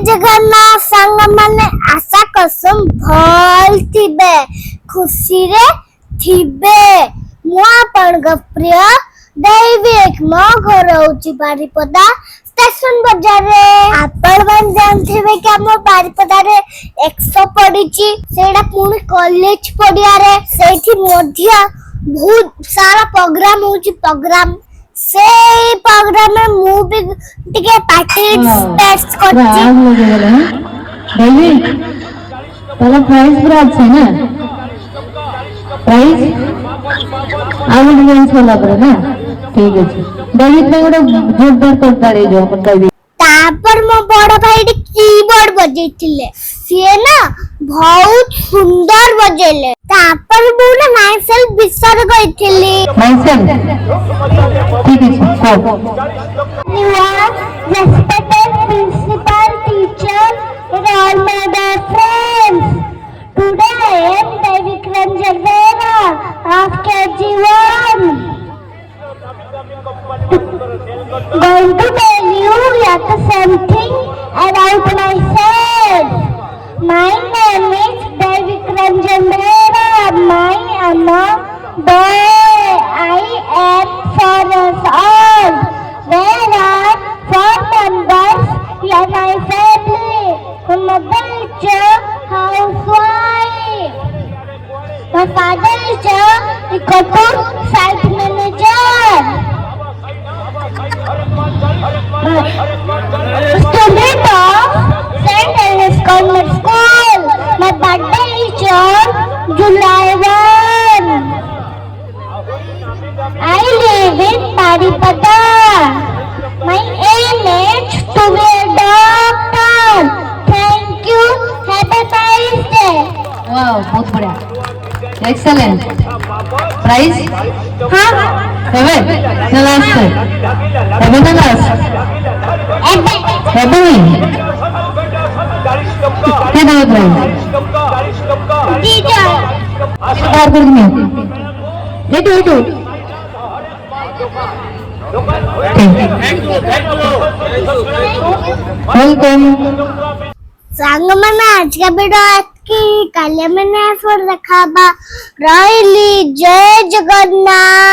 जगन्नाथ संग माने आशा कसम भल थिबे खुशी रे थिबे मो आपण प्रिय दैविक मो घर होची बारिपदा स्टेशन बाजार रे आपण बन जानथिबे कि हम बारिपदा रे 100 पडिची सेडा पुनी कॉलेज पडिया रे सेठी मध्य बहुत सारा प्रोग्राम होची प्रोग्राम से प्रोग्राम में मु भी टिके पार्टिसिपेट करछि भाई ताला प्राइस पूरा আছে না प्राइस आउट गेम्स वाला पर ना ठीक है डेविड में गोटे जोरदार करतारे जो अपन कहबी तापर मो बड़ भाई कीबोर्ड बजेथिले सिए ना बहुत सुंदर बजेले तापर मु ना माइसेल्फ विसर गइथिली माइसेल्फ ठीक है को respected principal teacher and all my dear friends today I am David Ranjavera of KG1 going to tell you yet something about myself. My name is David Ranjavera. My Amma boy. I am 4 years old. There are 4 members in my family. My mother is a housewife. My father is a corporate site manager. Student of St. Agnes Convent School. My birthday is on July 1. I live in Baripada. My aim is to be a doctor. Thank you. Have a nice day. वाह बहुत बढ़िया excellent price हाँ seven ना last seven ना last seven क्या नाम है price teacher बार कर दिया ये तो वेलकम सांग मन आज का वीडियो की काले मैंने फोन रखा बा रही जय जगन्नाथ।